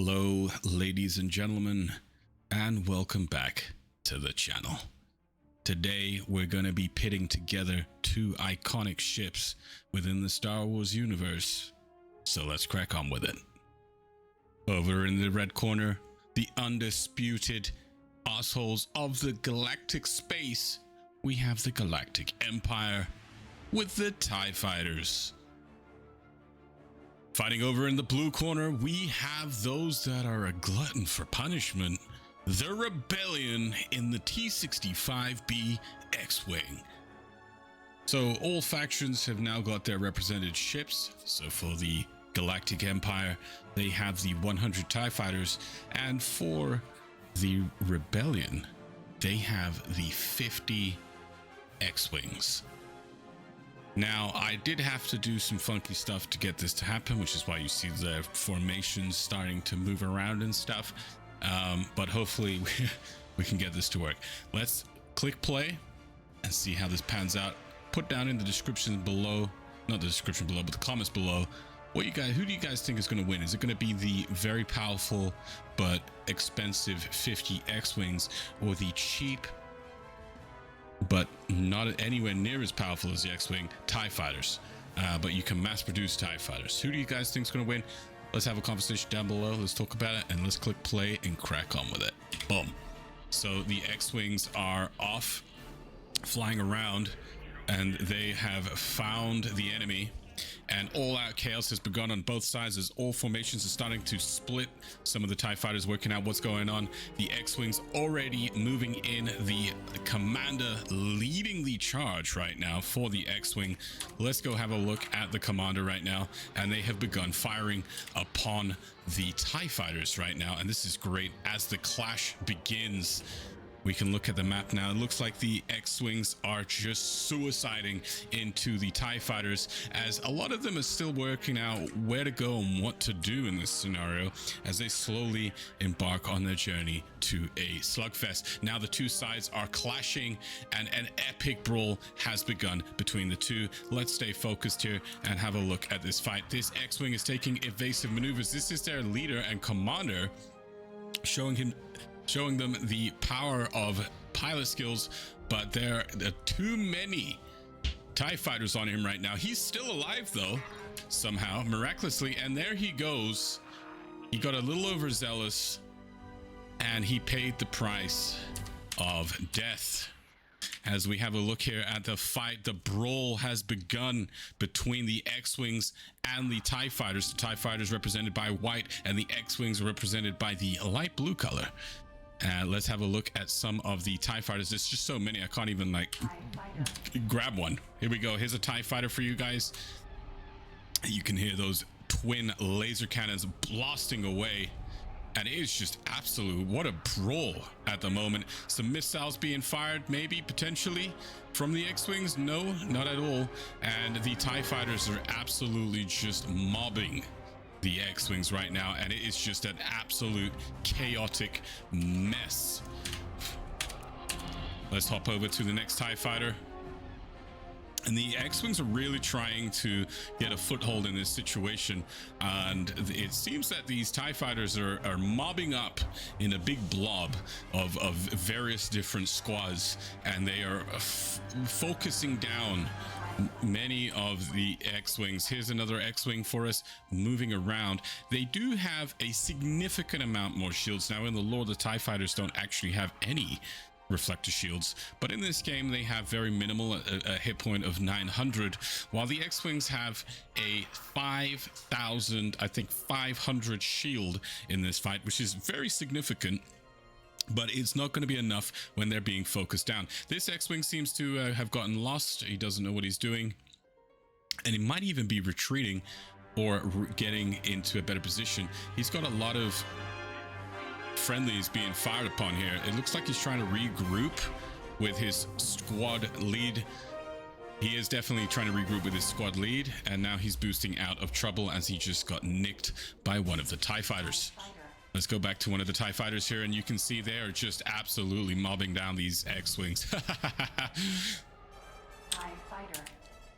Hello, ladies and gentlemen, and welcome back to the channel. Today, we're going to be pitting together two iconic ships within the Star Wars universe. So let's crack on with it. Over in the red corner, the undisputed assholes of the galactic space, we have the Galactic Empire with the TIE Fighters. Fighting over in the blue corner, we have those that are a glutton for punishment, the Rebellion in the T-65B X-Wing. So all factions have now got their represented ships. So for the Galactic Empire, they have the 100 TIE Fighters, and for the Rebellion, they have the 50 X-Wings. Now, I did have to do some funky stuff to get this to happen, which is why you see the formations starting to move around and stuff. But hopefully we can get this to work. Let's click play and see how this pans out. Put down in the description below, not the description below, but the comments below, who do you guys think is going to win? Is it going to be the very powerful but expensive 50 X-Wings, or the cheap but not anywhere near as powerful as the X-Wing TIE Fighters? But you can mass produce TIE Fighters. Who do you guys think is going to win? Let's have a conversation down below. Let's talk about it, and let's click play and crack on with it. Boom. So the X-Wings are off, flying around, and they have found the enemy. And all-out chaos has begun on both sides as all formations are starting to split. Some of the TIE Fighters working out what's going on. The X-Wings already moving in. The commander leading the charge right now for the X-Wing. Let's go have a look at the commander right now. And they have begun firing upon the TIE Fighters right now. And this is great. As the clash begins, we can look at the map now. It looks like the X-Wings are just suiciding into the TIE Fighters, as a lot of them are still working out where to go and what to do in this scenario as they slowly embark on their journey to a slugfest. Now the two sides are clashing and an epic brawl has begun between the two. Let's stay focused here and have a look at this fight. This X-Wing is taking evasive maneuvers. This is their leader and commander, showing them the power of pilot skills, but there are too many TIE Fighters on him right now. He's still alive though, somehow, miraculously, and there he goes. He got a little overzealous and he paid the price of death. As we have a look here at the fight, the brawl has begun between the X-Wings and the TIE Fighters. The TIE Fighters represented by white and the X-Wings represented by the light blue color. Let's have a look at some of the TIE Fighters. There's just so many, I can't even like grab one. Here we go. Here's a TIE Fighter for you guys. You can hear those twin laser cannons blasting away. And it is just absolute, what a brawl at the moment. Some missiles being fired, maybe, potentially, from the X-Wings. No, not at all. And the TIE Fighters are absolutely just mobbing the X-Wings right now, and it is just an absolute chaotic mess. Let's hop over to the next TIE Fighter. And the X-Wings are really trying to get a foothold in this situation, and it seems that these TIE Fighters are mobbing up in a big blob of various different squads, and they are focusing down many of the X-Wings. Here's another X-Wing for us moving around. They do have a significant amount more shields. Now in the lore, the TIE Fighters don't actually have any reflector shields, but in this game they have very minimal, a hit point of 900, while the X-Wings have a 5,000, I think 500 shield in this fight, which is very significant. But it's not going to be enough when they're being focused down. This X-Wing seems to have gotten lost. He doesn't know what he's doing. And he might even be retreating or getting into a better position. He's got a lot of friendlies being fired upon here. It looks like he's trying to regroup with his squad lead. He is definitely trying to regroup with his squad lead. And now he's boosting out of trouble as he just got nicked by one of the TIE Fighters. Let's go back to one of the TIE Fighters here, and you can see they are just absolutely mobbing down these X-Wings.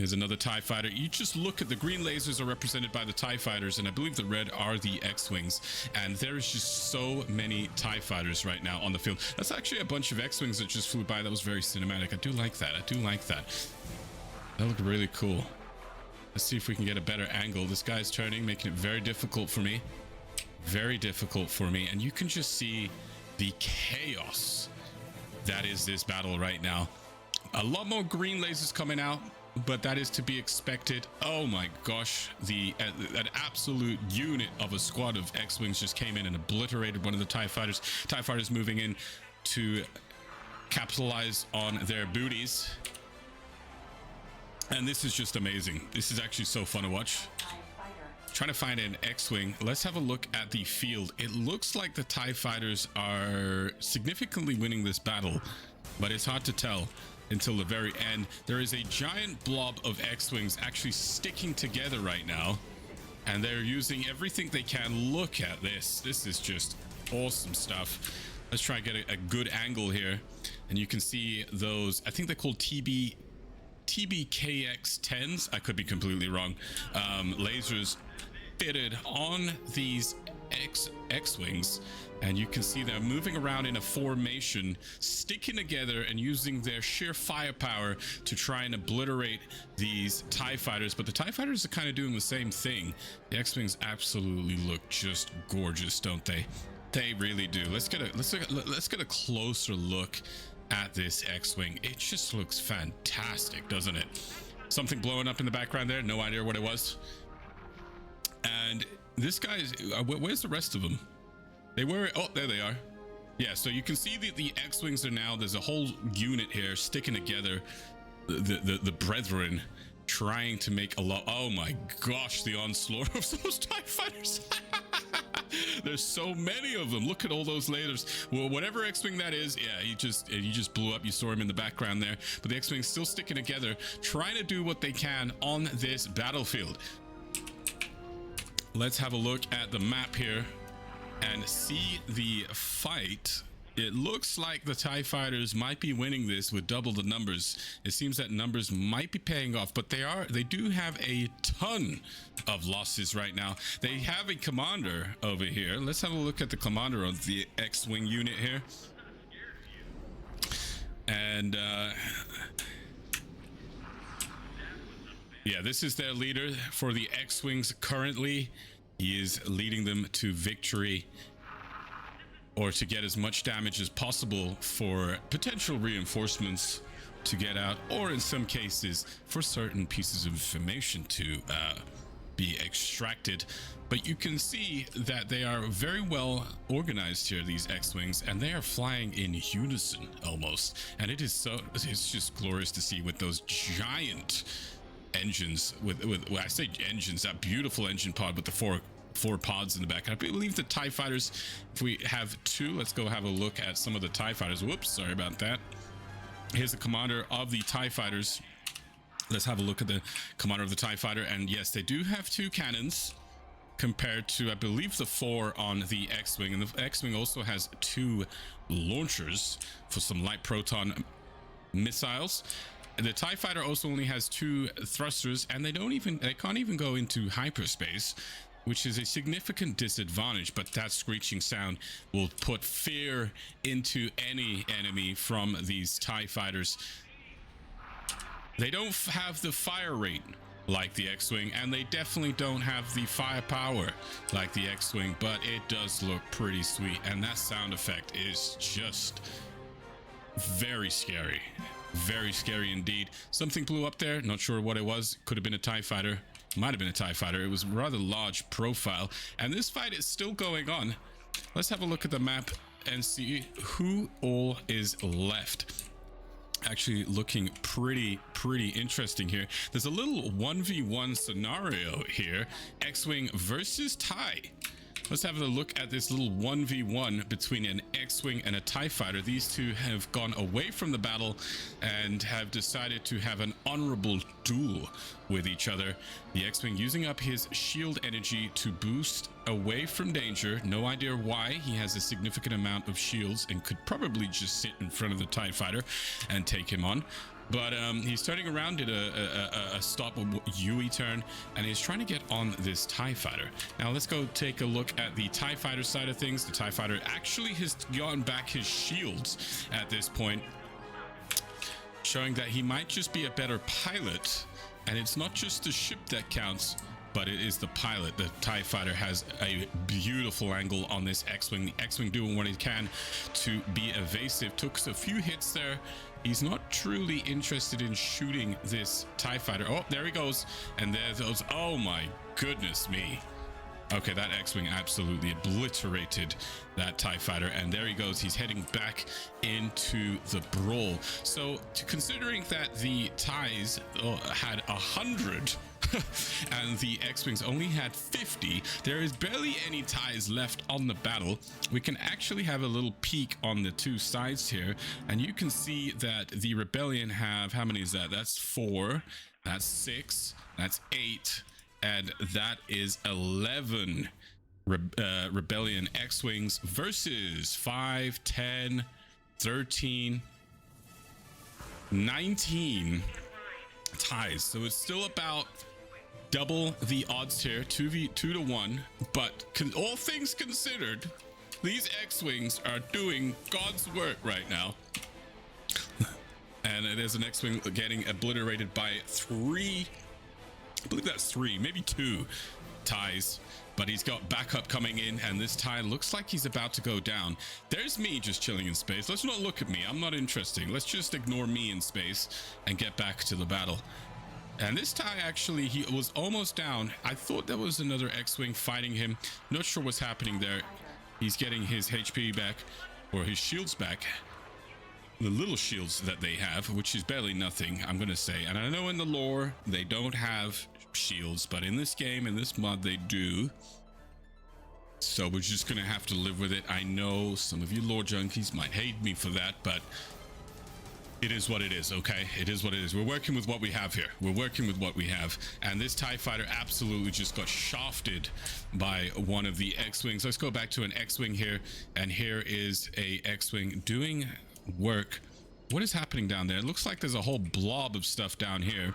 There's another TIE fighter. You just look at the green lasers are represented by the TIE fighters, and I believe the red are the X-Wings. And there is just so many TIE fighters right now on the field. That's actually a bunch of X-Wings that just flew by. That was very cinematic. I do like that. I do like that. That looked really cool. Let's see if we can get a better angle. This guy's turning, making it very difficult for me. Very difficult for me. And you can just see the chaos that is this battle right now. A lot more green lasers coming out, but that is to be expected. Oh my gosh, an absolute unit of a squad of X-Wings just came in and obliterated one of the TIE fighters. TIE fighters moving in to capitalize on their booties. And this is just amazing. This is actually so fun to watch. Trying to find an X-Wing. Let's have a look at the field. It looks like the TIE fighters are significantly winning this battle, but it's hard to tell until the very end. There is a giant blob of X-Wings actually sticking together right now, and they're using everything they can. Look at this. This is just awesome stuff. Let's try and get a good angle here, and you can see those, I think they're called TBKX-10s. I could be completely wrong. Lasers fitted on these X-Wings, and you can see they're moving around in a formation, sticking together and using their sheer firepower to try and obliterate these TIE fighters. But the TIE fighters are kind of doing the same thing. The X-Wings absolutely look just gorgeous, don't they? They really do. Let's get a closer look at this X-Wing. It just looks fantastic, doesn't it? Something blowing up in the background there. No idea what it was. And this guy's where's the rest of them? They were, oh, there they are. Yeah, so you can see that the X-Wings are now, there's a whole unit here sticking together, the brethren, trying to make a lot. Oh my gosh, the onslaught of those TIE fighters. There's so many of them. Look at all those lasers. Well, whatever X-Wing that is, yeah, he just blew up. You saw him in the background there. But the X-Wing's still sticking together, trying to do what they can on this battlefield. Let's have a look at the map here and see the fight. It looks like the TIE fighters might be winning this with double the numbers. It seems that numbers might be paying off, but they do have a ton of losses right now. They have a commander over here. Let's have a look at the commander of the X-Wing unit here. And yeah, this is their leader for the X-Wings currently. He is leading them to victory, or to get as much damage as possible for potential reinforcements to get out, or in some cases for certain pieces of information to be extracted. But you can see that they are very well organized here, these X-Wings, and they are flying in unison almost. And it's just glorious to see with those giant engines, with I say engines, that beautiful engine pod with the four pods in the back. I believe the TIE fighters, if we have two, let's go have a look at some of the TIE fighters. Whoops, sorry about that. Here's the commander of the TIE fighters. Let's have a look at the commander of the TIE fighter. And yes, they do have two cannons compared to, I believe, the 4 on the X-Wing. And the X-Wing also has 2 launchers for some light proton missiles. The TIE fighter also only has 2 thrusters, and they can't even go into hyperspace, which is a significant disadvantage. But that screeching sound will put fear into any enemy from these TIE fighters. They don't have the fire rate like the X-Wing, and they definitely don't have the firepower like the X-Wing, but it does look pretty sweet. And that sound effect is just very scary. Very scary indeed. Something blew up there. Not sure what it was. Could have been a TIE fighter. Might have been a TIE fighter. It was rather large profile. And this fight is still going on. Let's have a look at the map and see who all is left. Actually looking pretty interesting here. There's a little 1v1 scenario here. X-Wing versus TIE. Let's have a look at this little 1v1 between an X-Wing and a TIE fighter. These two have gone away from the battle and have decided to have an honorable duel with each other. The X-Wing using up his shield energy to boost away from danger. No idea why. He has a significant amount of shields and could probably just sit in front of the TIE fighter and take him on. But he's turning around at a stop Yui turn, and he's trying to get on this TIE fighter. Now let's go take a look at the TIE fighter side of things. The TIE fighter actually has gotten back his shields at this point, showing that he might just be a better pilot. And it's not just the ship that counts, but it is the pilot. The TIE fighter has a beautiful angle on this X-Wing. The X-Wing doing what it can to be evasive. Took a few hits there. He's not truly interested in shooting this TIE fighter. Oh, there he goes. And there those. Oh my goodness me. Okay, that X-Wing absolutely obliterated that TIE fighter, and there he goes. He's heading back into the brawl. So, considering that the TIEs had 100 and the X-Wings only had 50, there is barely any TIEs left on the battle. We can actually have a little peek on the two sides here, and you can see that the Rebellion have, how many is that? That's 4, that's 6, that's 8, and that is 11 Rebellion X-Wings versus 5, 10, 13, 19 TIEs. So it's still about double the odds here, 2 to 1. But all things considered, these X-Wings are doing God's work right now. And it is an X-Wing getting obliterated by 3, I believe that's 3, maybe 2 TIEs, but he's got backup coming in, and this TIE looks like he's about to go down. There's me just chilling in space. Let's not look at me. I'm not interesting. Let's just ignore me in space and get back to the battle. And this TIE actually, he was almost down. I thought there was another X-Wing fighting him. Not sure what's happening there. He's getting his HP back, or his shields back. The little shields that they have, which is barely nothing, I'm gonna say. And I know in the lore they don't have shields, but in this game, in this mod, they do. So we're just gonna have to live with it. I know some of you lore junkies might hate me for that, but it is what it is. Okay, it is what it is. We're working with what we have here. We're working with what we have, and this TIE fighter absolutely just got shafted by one of the X-Wings. Let's go back to an X-Wing here, and here is a X-Wing doing work. What is happening down there? It looks like there's a whole blob of stuff down here.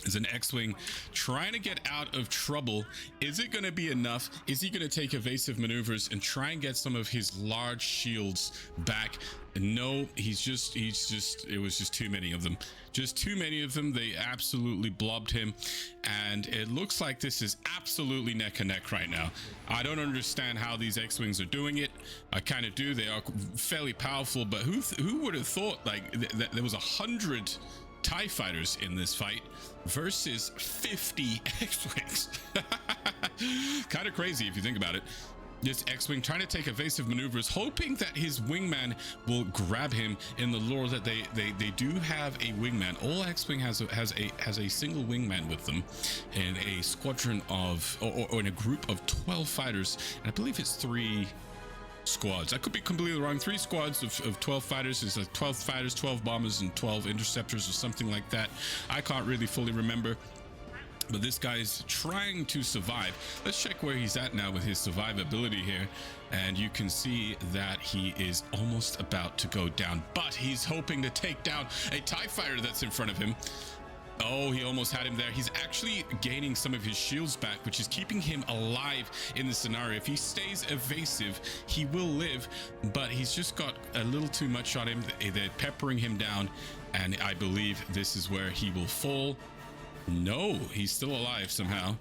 There's an X-Wing trying to get out of trouble. Is it going to be enough? Is he going to take evasive maneuvers and try and get some of his large shields back? No, it was just too many of them. Just too many of them. They absolutely blobbed him, and it looks like this is absolutely neck and neck right now. I don't understand how these X-Wings are doing it. I kind of do. They are fairly powerful, but who would have thought like that there was 100 TIE fighters in this fight versus 50 X-Wings? Kind of crazy if you think about it. This X-Wing trying to take evasive maneuvers, hoping that his wingman will grab him. In the lore that they do have a wingman. All X-Wing has a single wingman with them in a squadron of or in a group of 12 fighters, and I believe it's 3 squads. I could be completely wrong. 3 squads of 12 fighters is like 12 fighters, 12 bombers, and 12 interceptors or something like that. I can't really fully remember. But this guy's trying to survive. Let's check where he's at now with his survivability here. And you can see that he is almost about to go down. But he's hoping to take down a TIE fighter that's in front of him. Oh, he almost had him there. He's actually gaining some of his shields back, which is keeping him alive in this scenario. If he stays evasive, he will live. But he's just got a little too much on him. They're peppering him down. And I believe this is where he will fall. No, he's still alive somehow.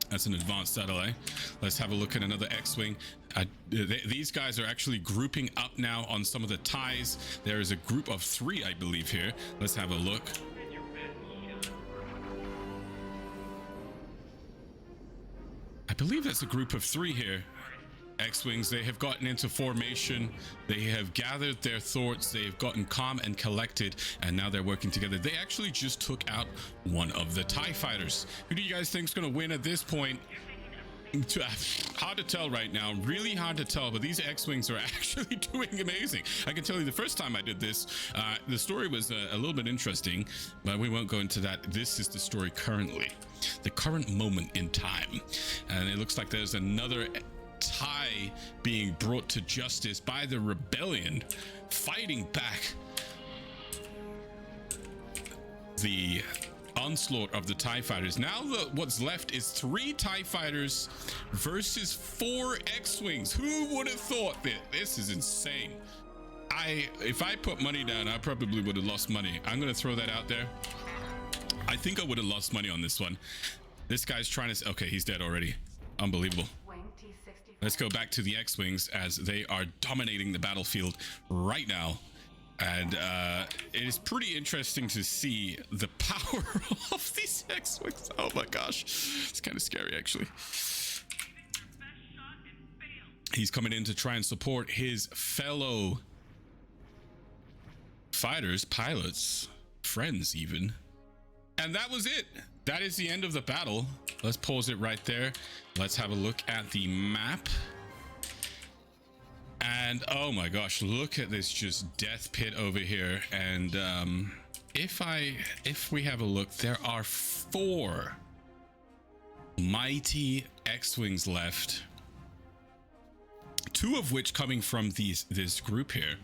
That's an advanced satellite. Let's have a look at another X-Wing. These guys are actually grouping up now on some of the TIEs. There is a group of 3, I believe, here. Let's have a look. I believe that's a group of 3 here. X-Wings, they have gotten into formation. They have gathered their thoughts. They have gotten calm and collected, and now they're working together. They actually just took out one of the TIE fighters. Who do you guys think is going to win at this point? Hard to tell right now. Really hard to tell, but these X-Wings are actually doing amazing. I can tell you the first time I did this, the story was a little bit interesting, but we won't go into that. This is the story currently. The current moment in time. And it looks like there's another TIE being brought to justice by the Rebellion, fighting back. the onslaught of the TIE fighters. Now what's left is 3 TIE fighters versus 4 X-Wings. Who would have thought that? This is insane. If I put money down, I probably would have lost money. I'm going to throw that out there. I think I would have lost money on this one. This guy's trying to... Okay, he's dead already. Unbelievable. Let's go back to the X-Wings as they are dominating the battlefield right now. And it is pretty interesting to see the power of these X-Wings. Oh my gosh. It's kind of scary, actually. He's coming in to try and support his fellow fighters, pilots, friends even. And that was it. That is the end of the battle. Let's pause it right there. Let's have a look at the map. And oh my gosh, look at this just death pit over here. And if we have a look, there are 4 mighty X-Wings left. 2 of which coming from this group here,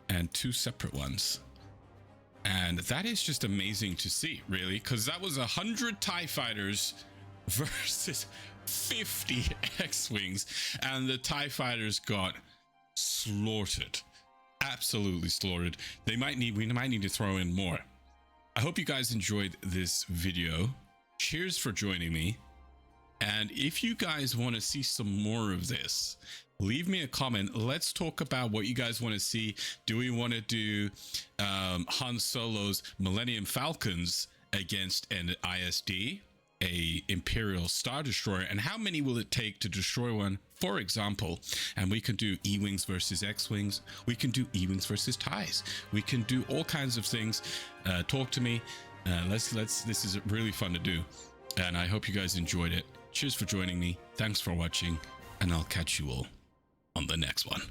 and 2 separate ones. And that is just amazing to see, really, because that was 100 TIE fighters versus 50 X-Wings, and the TIE fighters got slaughtered, absolutely slaughtered. We might need to throw in more. I hope you guys enjoyed this video. Cheers for joining me. And if you guys want to see some more of this, leave me a comment. Let's talk about what you guys want to see. Do we want to do Han Solo's Millennium Falcons against an ISD, a Imperial Star Destroyer, and how many will it take to destroy one, for example? And we can do E-Wings versus X-Wings. We can do E-Wings versus TIEs. We can do all kinds of things. Talk to me. This is really fun to do, and I hope you guys enjoyed it. Cheers for joining me. Thanks for watching, and I'll catch you all on the next one.